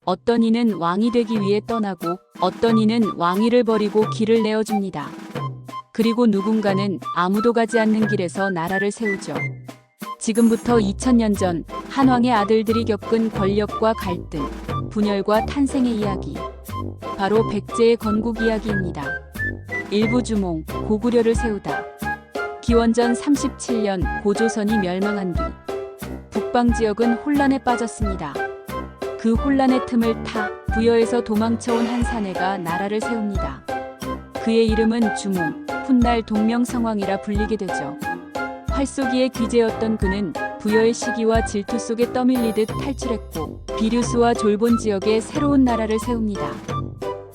어떤 이는 왕이 되기 위해 떠나고 어떤 이는 왕위를 버리고 길을 내어줍니다. 그리고 누군가는 아무도 가지 않는 길에서 나라를 세우죠. 지금부터 2000년 전 한왕의 아들들이 겪은 권력과 갈등, 분열과 탄생의 이야기. 바로 백제의 건국 이야기입니다. 일부 주몽, 고구려를 세우다. 기원전 37년 고조선이 멸망한 뒤 북방 지역은 혼란에 빠졌습니다. 그 혼란의 틈을 타 부여에서 도망쳐온 한 사내가 나라를 세웁니다. 그의 이름은 주몽, 훗날 동명성왕이라 불리게 되죠. 활쏘기의 귀재였던 그는 부여의 시기와 질투 속에 떠밀리듯 탈출했고 비류수와 졸본 지역에 새로운 나라를 세웁니다.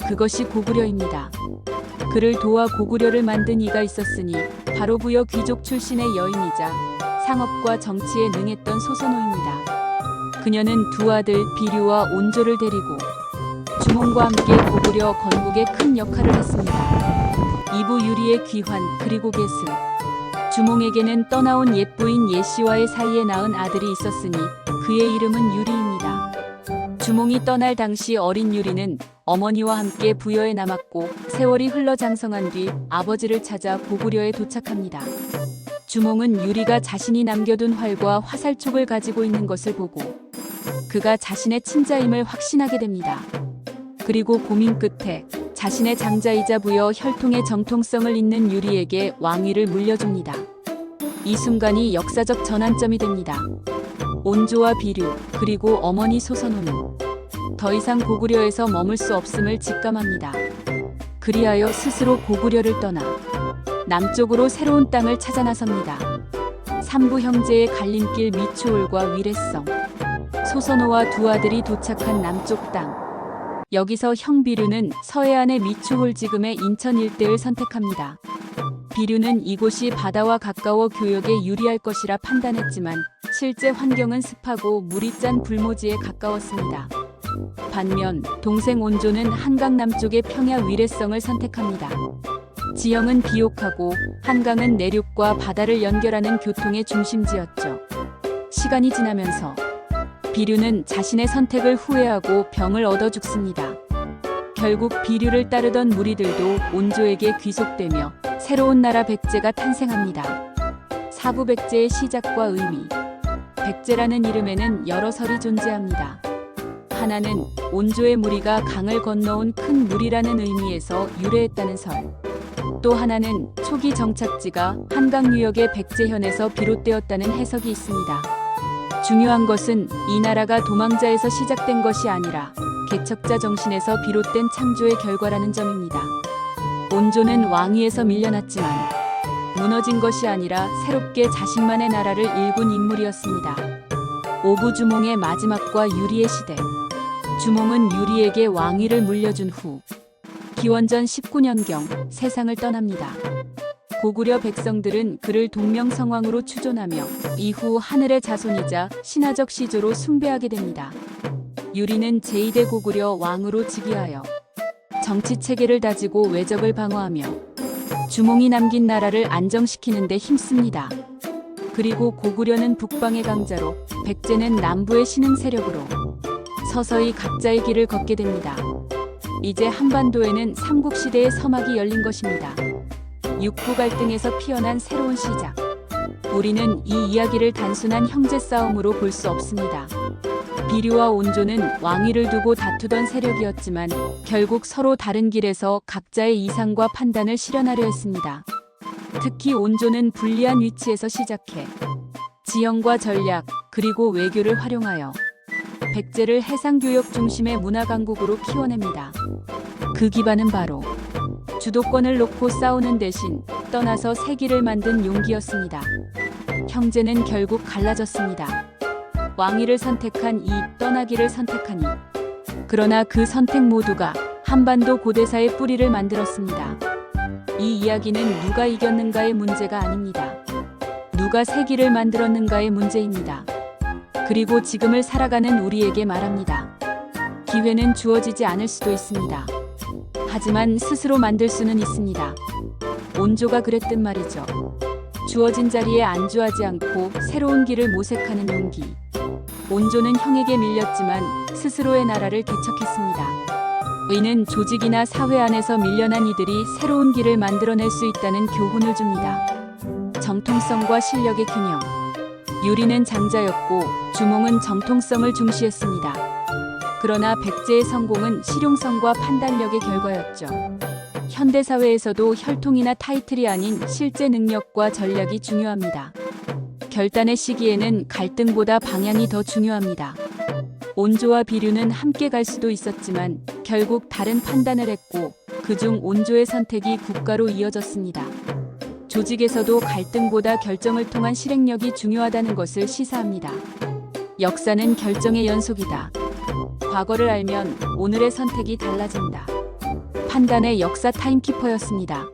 그것이 고구려입니다. 그를 도와 고구려를 만든 이가 있었으니 바로 부여 귀족 출신의 여인이자 상업과 정치에 능했던 소선호입니다. 그녀는 두 아들 비류와 온조를 데리고 주몽과 함께 고구려 건국에 큰 역할을 했습니다. 이부 유리의 귀환 그리고 계승. 주몽에게는 떠나온 옛부인 예씨와의 사이에 낳은 아들이 있었으니 그의 이름은 유리입니다. 주몽이 떠날 당시 어린 유리는 어머니와 함께 부여에 남았고 세월이 흘러 장성한 뒤 아버지를 찾아 고구려에 도착합니다. 주몽은 유리가 자신이 남겨둔 활과 화살촉을 가지고 있는 것을 보고 그가 자신의 친자임을 확신하게 됩니다. 그리고 고민 끝에 자신의 장자이자 부여 혈통의 정통성을 잇는 유리에게 왕위를 물려줍니다. 이 순간이 역사적 전환점이 됩니다. 온조와 비류 그리고 어머니 소선호는 더 이상 고구려에서 머물 수 없음을 직감합니다. 그리하여 스스로 고구려를 떠나 남쪽으로 새로운 땅을 찾아 나섭니다. 삼부 형제의 갈림길 미추홀과 위례성. 소선호와 두 아들이 도착한 남쪽 땅. 여기서 형 비류는 서해안의 미추홀 지금의 인천 일대를 선택합니다. 비류는 이곳이 바다와 가까워 교역에 유리할 것이라 판단했지만 실제 환경은 습하고 물이 짠 불모지에 가까웠습니다. 반면 동생 온조는 한강 남쪽의 평야 위례성을 선택합니다. 지형은 비옥하고 한강은 내륙과 바다를 연결하는 교통의 중심지였죠. 시간이 지나면서 비류는 자신의 선택을 후회하고 병을 얻어 죽습니다. 결국 비류를 따르던 무리들도 온조에게 귀속되며 새로운 나라 백제가 탄생합니다. 사부 백제의 시작과 의미. 백제라는 이름에는 여러 설이 존재합니다. 하나는 온조의 무리가 강을 건너온 큰 무리라는 의미에서 유래했다는 설. 또 하나는 초기 정착지가 한강 유역의 백제현에서 비롯되었다는 해석이 있습니다. 중요한 것은 이 나라가 도망자에서 시작된 것이 아니라 개척자 정신에서 비롯된 창조의 결과라는 점입니다. 온조는 왕위에서 밀려났지만 무너진 것이 아니라 새롭게 자신만의 나라를 일군 인물이었습니다. 오부 주몽의 마지막과 유리의 시대. 주몽은 유리에게 왕위를 물려준 후 기원전 19년경 세상을 떠납니다. 고구려 백성들은 그를 동명성왕으로 추존하며 이후 하늘의 자손이자 신화적 시조로 숭배하게 됩니다. 유리는 제2대 고구려 왕으로 즉위하여 정치 체계를 다지고 외적을 방어하며 주몽이 남긴 나라를 안정시키는 데 힘씁니다. 그리고 고구려는 북방의 강자로 백제는 남부의 신흥 세력으로 서서히 각자의 길을 걷게 됩니다. 이제 한반도에는 삼국시대의 서막이 열린 것입니다. 육부 갈등에서 피어난 새로운 시작. 우리는 이 이야기를 단순한 형제 싸움으로 볼 수 없습니다. 비류와 온조는 왕위를 두고 다투던 세력이었지만 결국 서로 다른 길에서 각자의 이상과 판단을 실현하려 했습니다. 특히 온조는 불리한 위치에서 시작해 지형과 전략 그리고 외교를 활용하여 백제를 해상교역 중심의 문화강국으로 키워냅니다. 그 기반은 바로 주도권을 놓고 싸우는 대신 떠나서 새 길을 만든 용기였습니다. 형제는 결국 갈라졌습니다. 왕위를 선택한 이, 떠나기를 선택한 이. 그러나 그 선택 모두가 한반도 고대사의 뿌리를 만들었습니다. 이 이야기는 누가 이겼는가의 문제가 아닙니다. 누가 새 길을 만들었는가의 문제입니다. 그리고 지금을 살아가는 우리에게 말합니다. 기회는 주어지지 않을 수도 있습니다. 하지만 스스로 만들 수는 있습니다. 온조가 그랬듯 말이죠. 주어진 자리에 안주하지 않고 새로운 길을 모색하는 용기. 온조는 형에게 밀렸지만 스스로의 나라를 개척했습니다. 의는 조직이나 사회 안에서 밀려난 이들이 새로운 길을 만들어낼 수 있다는 교훈을 줍니다. 정통성과 실력의 균형. 유리는 장자였고 주몽은 정통성을 중시했습니다. 그러나 백제의 성공은 실용성과 판단력의 결과였죠. 현대사회에서도 혈통이나 타이틀이 아닌 실제 능력과 전략이 중요합니다. 결단의 시기에는 갈등보다 방향이 더 중요합니다. 온조와 비류는 함께 갈 수도 있었지만 결국 다른 판단을 했고 그중 온조의 선택이 국가로 이어졌습니다. 조직에서도 갈등보다 결정을 통한 실행력이 중요하다는 것을 시사합니다. 역사는 결정의 연속이다. 과거를 알면 오늘의 선택이 달라진다. 판단의 역사 타임키퍼였습니다.